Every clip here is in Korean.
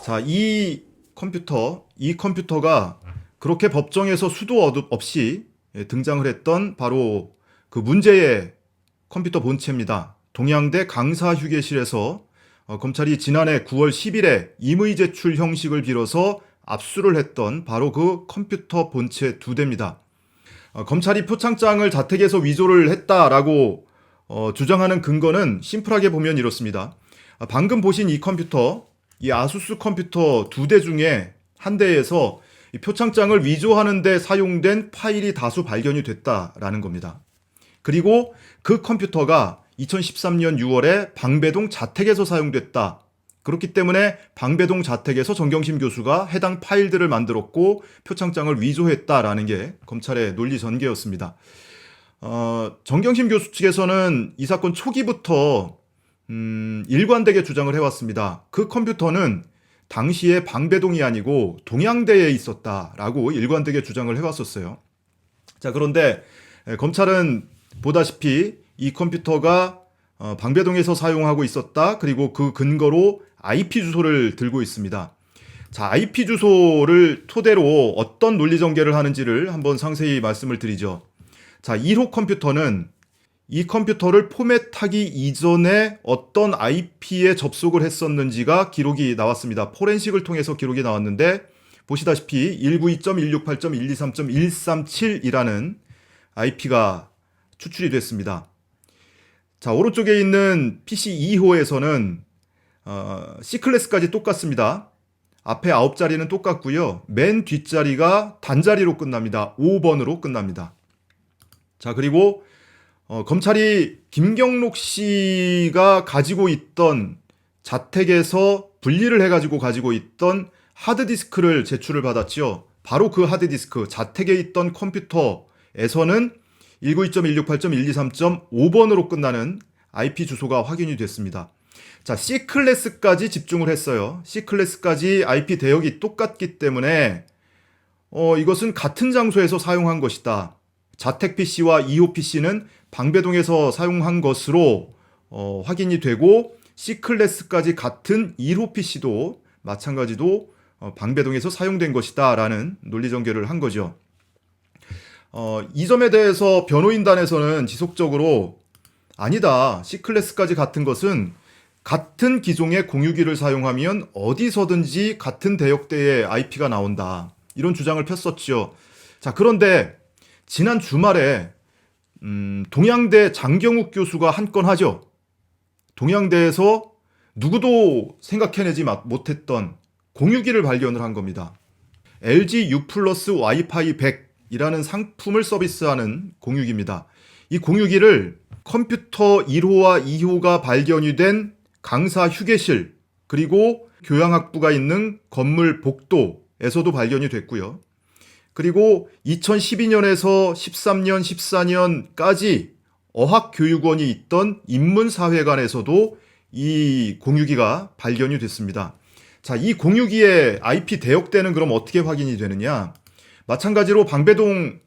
자, 이 컴퓨터가 그렇게 법정에서 수도 없이 등장을 했던 바로 그 문제의 컴퓨터 본체입니다. 동양대 강사 휴게실에서 검찰이 지난해 9월 10일에 임의 제출 형식을 빌어서 압수를 했던 바로 그 컴퓨터 본체 2대입니다. 검찰이 표창장을 자택에서 위조를 했다라고 주장하는 근거는 심플하게 보면 이렇습니다. 방금 보신 이 컴퓨터, 이 아수스 컴퓨터 2대 중에 한 대에서 이 표창장을 위조하는 데 사용된 파일이 다수 발견이 됐다라는 겁니다. 그리고 그 컴퓨터가 2013년 6월에 방배동 자택에서 사용됐다. 그렇기 때문에 방배동 자택에서 정경심 교수가 해당 파일들을 만들었고 표창장을 위조했다라는 게 검찰의 논리 전개였습니다. 정경심 교수 측에서는 이 사건 초기부터 일관되게 주장을 해왔습니다. 그 컴퓨터는 당시에 방배동이 아니고 동양대에 있었다라고 일관되게 주장을 해왔었어요. 자, 그런데 검찰은 보다시피 이 컴퓨터가 방배동에서 사용하고 있었다. 그리고 그 근거로 IP 주소를 들고 있습니다. 자, IP 주소를 토대로 어떤 논리 전개를 하는지를 한번 상세히 말씀을 드리죠. 자, 1호 컴퓨터는 이 컴퓨터를 포맷하기 이전에 어떤 IP에 접속을 했었는지가 기록이 나왔습니다. 포렌식을 통해서 기록이 나왔는데 보시다시피 192.168.123.137이라는 IP가 추출이 됐습니다. 자, 오른쪽에 있는 PC 2호에서는 C클래스까지 똑같습니다. 앞에 9자리는 똑같고요. 맨 뒷자리가 단자리로 끝납니다. 5번으로 끝납니다. 자, 그리고 검찰이 김경록 씨가 가지고 있던 자택에서 분리를 해가지고 가지고 있던 하드디스크를 제출을 받았지요. 바로 그 하드디스크, 자택에 있던 컴퓨터에서는 192.168.123.5번으로 끝나는 IP 주소가 확인이 됐습니다. 자, C클래스까지 집중을 했어요. C클래스까지 IP 대역이 똑같기 때문에 이것은 같은 장소에서 사용한 것이다. 자택 PC와 2호 PC는 방배동에서 사용한 것으로 확인이 되고 C클래스까지 같은 1호 PC도 마찬가지로 방배동에서 사용된 것이다 라는 논리 전개를 한 거죠. 이 점에 대해서 변호인단에서는 지속적으로 아니다. C클래스까지 같은 것은 같은 기종의 공유기를 사용하면 어디서든지 같은 대역대의 IP가 나온다. 이런 주장을 폈었죠. 자, 그런데 지난 주말에 동양대 장경욱 교수가 한 건 하죠. 동양대에서 누구도 생각해내지 못했던 공유기를 발견을 한 겁니다. LG U 플러스 와이파이 100이라는 상품을 서비스하는 공유기입니다. 이 공유기를 컴퓨터 1호와 2호가 발견이 된 강사 휴게실 그리고 교양학부가 있는 건물 복도에서도 발견이 됐고요. 그리고 2012년에서 13년, 14년까지 어학교육원이 있던 인문사회관에서도 이 공유기가 발견이 됐습니다. 자, 이 공유기의 IP 대역대는 그럼 어떻게 확인이 되느냐? 마찬가지로 방배동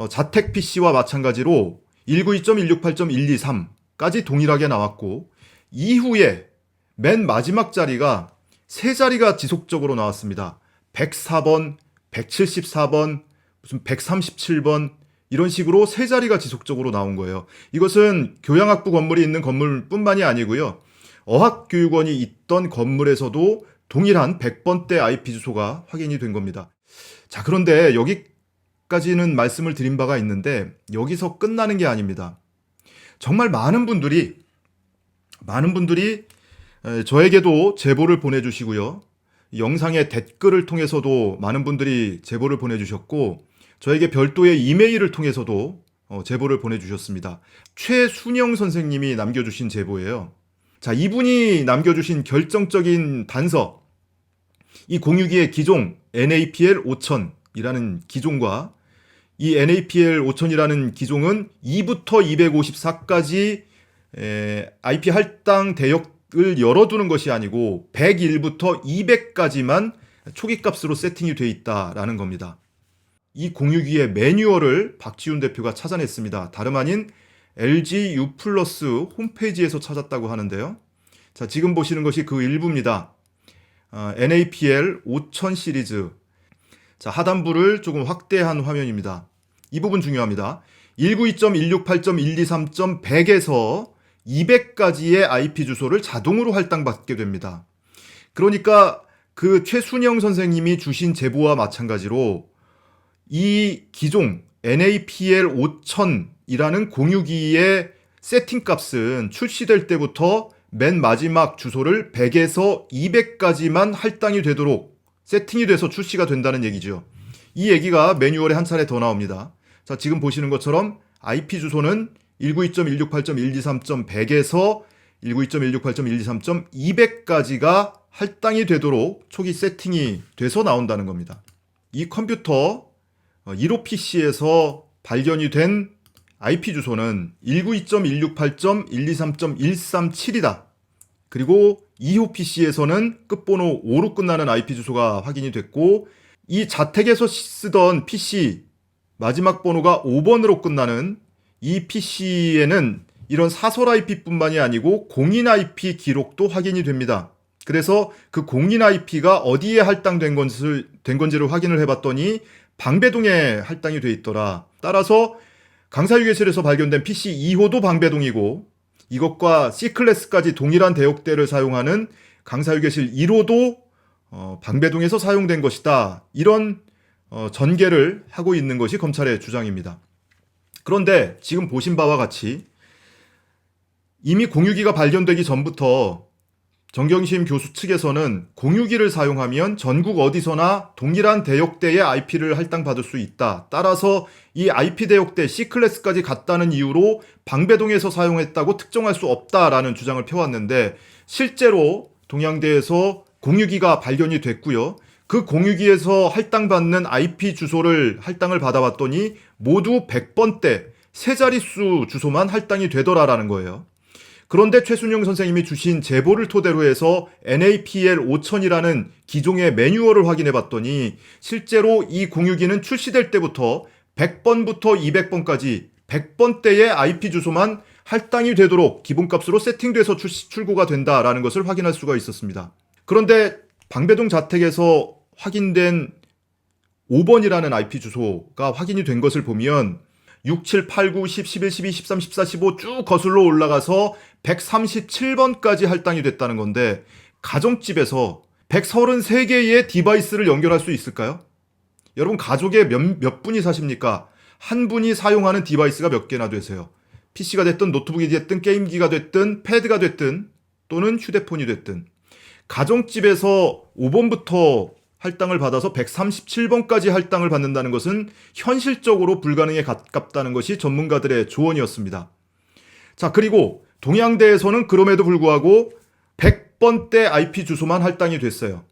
자택 PC와 마찬가지로 192.168.123까지 동일하게 나왔고 이후에 맨 마지막 자리가 세 자리가 지속적으로 나왔습니다. 104번, 174번, 무슨 137번 이런 식으로 세 자리가 지속적으로 나온 거예요. 이것은 교양학부 건물이 있는 건물뿐만이 아니고요. 어학교육원이 있던 건물에서도 동일한 100번대 IP 주소가 확인이 된 겁니다. 자, 그런데 여기까지는 말씀을 드린 바가 있는데 여기서 끝나는 게 아닙니다. 정말 많은 분들이 저에게도 제보를 보내주시고요. 영상의 댓글을 통해서도 많은 분들이 제보를 보내주셨고 저에게 별도의 이메일을 통해서도 제보를 보내주셨습니다. 최순영 선생님이 남겨주신 제보예요. 자, 이분이 남겨주신 결정적인 단서, 이 공유기의 기종 NAPL 5000이라는 기종과 이 NAPL 5000이라는 기종은 2부터 254까지 IP 할당 대역을 열어두는 것이 아니고 101부터 200까지만 초기값으로 세팅이 되어 있다라는 겁니다. 이 공유기의 매뉴얼을 박지훈 대표가 찾아냈습니다. 다름 아닌 LG U 플러스 홈페이지에서 찾았다고 하는데요. 자, 지금 보시는 것이 그 일부입니다. NAPL 5000 시리즈. 자, 하단부를 조금 확대한 화면입니다. 이 부분 중요합니다. 192.168.123.100에서 200까지의 IP 주소를 자동으로 할당받게 됩니다. 그러니까 그 최순영 선생님이 주신 제보와 마찬가지로 이 기종 NAPL 5000이라는 공유기의 세팅 값은 출시될 때부터 맨 마지막 주소를 100에서 200까지만 할당이 되도록 세팅이 돼서 출시가 된다는 얘기죠. 이 얘기가 매뉴얼에 한 차례 더 나옵니다. 자, 지금 보시는 것처럼 IP 주소는 192.168.123.100에서 192.168.123.200까지가 할당이 되도록 초기 세팅이 돼서 나온다는 겁니다. 이 컴퓨터 1호 PC에서 발견이 된 IP 주소는 192.168.123.137이다. 그리고 2호 PC에서는 끝번호 5로 끝나는 IP 주소가 확인이 됐고, 이 자택에서 쓰던 PC 마지막 번호가 5번으로 끝나는 이 PC에는 이런 사설 IP뿐만이 아니고 공인 IP 기록도 확인이 됩니다. 그래서 그 공인 IP가 어디에 할당된 건지를 확인을 해봤더니 방배동에 할당이 돼 있더라. 따라서 강사유괴실에서 발견된 PC 2호도 방배동이고, 이것과 C클래스까지 동일한 대역대를 사용하는 강사유괴실 1호도 방배동에서 사용된 것이다. 이런 전개를 하고 있는 것이 검찰의 주장입니다. 그런데 지금 보신 바와 같이 이미 공유기가 발견되기 전부터 정경심 교수 측에서는 공유기를 사용하면 전국 어디서나 동일한 대역대의 IP를 할당받을 수 있다. 따라서 이 IP 대역대 C클래스까지 갔다는 이유로 방배동에서 사용했다고 특정할 수 없다라는 주장을 펴왔는데, 실제로 동양대에서 공유기가 발견이 됐고요. 그 공유기에서 할당받는 IP 주소를 할당을 받아봤더니 모두 100번대 세 자릿수 주소만 할당이 되더라라는 거예요. 그런데 최순영 선생님이 주신 제보를 토대로 해서 NAPL 5000이라는 기종의 매뉴얼을 확인해 봤더니 실제로 이 공유기는 출시될 때부터 100번부터 200번까지 100번대의 IP 주소만 할당이 되도록 기본값으로 세팅돼서 출고가 된다라는 것을 확인할 수가 있었습니다. 그런데 방배동 자택에서 확인된 5번이라는 IP 주소가 확인이 된 것을 보면 6, 7, 8, 9, 10, 11, 12, 13, 14, 15 쭉 거슬러 올라가서 137번까지 할당이 됐다는 건데, 가정집에서 133개의 디바이스를 연결할 수 있을까요? 여러분 가족에 몇 분이 사십니까? 한 분이 사용하는 디바이스가 몇 개나 되세요? PC가 됐든 노트북이 됐든 게임기가 됐든 패드가 됐든 또는 휴대폰이 됐든, 가정집에서 5번부터 할당을 받아서 137번까지 할당을 받는다는 것은 현실적으로 불가능에 가깝다는 것이 전문가들의 조언이었습니다. 자, 그리고 동양대에서는 그럼에도 불구하고 100번대 IP 주소만 할당이 됐어요.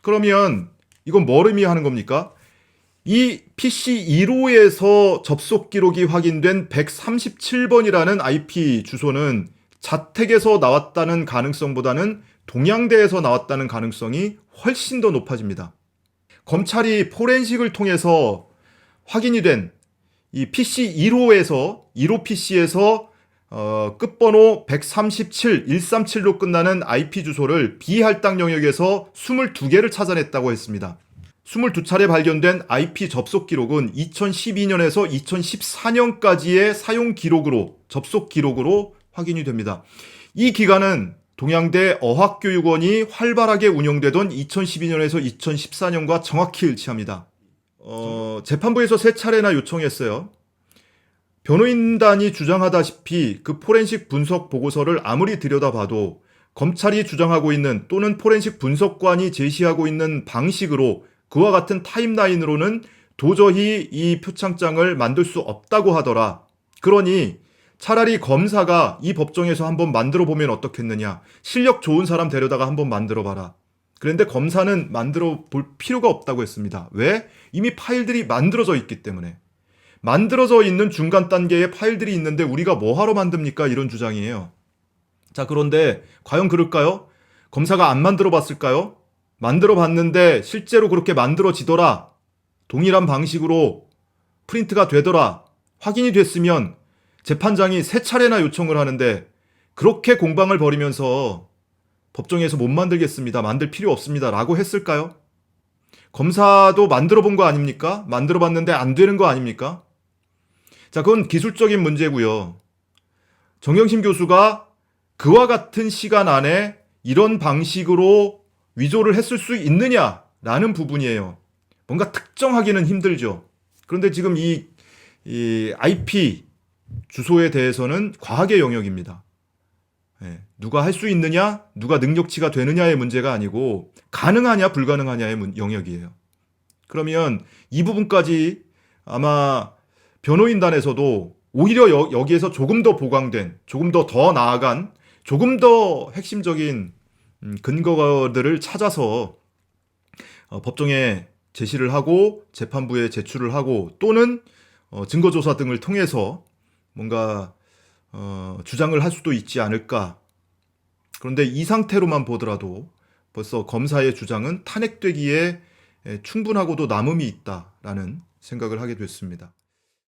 그러면 이건 뭘 의미하는 겁니까? 이 PC 1호에서 접속 기록이 확인된 137번이라는 IP 주소는 자택에서 나왔다는 가능성보다는 동양대에서 나왔다는 가능성이 훨씬 더 높아집니다. 검찰이 포렌식을 통해서 확인이 된 이 PC 1호에서 1호 PC에서 끝번호 137, 137로 끝나는 IP 주소를 비할당 영역에서 22개를 찾아냈다고 했습니다. 22차례 발견된 IP 접속 기록은 2012년에서 2014년까지의 사용 기록으로, 접속 기록으로 확인이 됩니다. 이 기간은 동양대 어학교육원이 활발하게 운영되던 2012년에서 2014년과 정확히 일치합니다. 재판부에서 3차례나 요청했어요. 변호인단이 주장하다시피 그 포렌식 분석 보고서를 아무리 들여다봐도 검찰이 주장하고 있는 또는 포렌식 분석관이 제시하고 있는 방식으로 그와 같은 타임라인으로는 도저히 이 표창장을 만들 수 없다고 하더라. 그러니 차라리 검사가 이 법정에서 한번 만들어 보면 어떻겠느냐. 실력 좋은 사람 데려다가 한번 만들어 봐라. 그런데 검사는 만들어 볼 필요가 없다고 했습니다. 왜? 이미 파일들이 만들어져 있기 때문에. 만들어져 있는 중간 단계의 파일들이 있는데 우리가 뭐하러 만듭니까? 이런 주장이에요. 자, 그런데 과연 그럴까요? 검사가 안 만들어 봤을까요? 만들어 봤는데 실제로 그렇게 만들어지더라. 동일한 방식으로 프린트가 되더라. 확인이 됐으면 재판장이 3차례나 요청을 하는데 그렇게 공방을 벌이면서 법정에서 못 만들겠습니다. 만들 필요 없습니다. 라고 했을까요? 검사도 만들어 본 거 아닙니까? 만들어 봤는데 안 되는 거 아닙니까? 자, 그건 기술적인 문제고요. 정경심 교수가 그와 같은 시간 안에 이런 방식으로 위조를 했을 수 있느냐라는 부분이에요. 뭔가 특정하기는 힘들죠. 그런데 지금 이 IP 주소에 대해서는 과학의 영역입니다. 누가 할 수 있느냐, 누가 능력치가 되느냐의 문제가 아니고 가능하냐, 불가능하냐의 영역이에요. 그러면 이 부분까지 아마 변호인단에서도 오히려 여기에서 조금 더 보강된, 조금 더 나아간, 조금 더 핵심적인 근거들을 찾아서 법정에 제시를 하고 재판부에 제출을 하고 또는 증거조사 등을 통해서 뭔가 주장을 할 수도 있지 않을까. 그런데 이 상태로만 보더라도 벌써 검사의 주장은 탄핵되기에 충분하고도 남음이 있다라는 생각을 하게 됐습니다.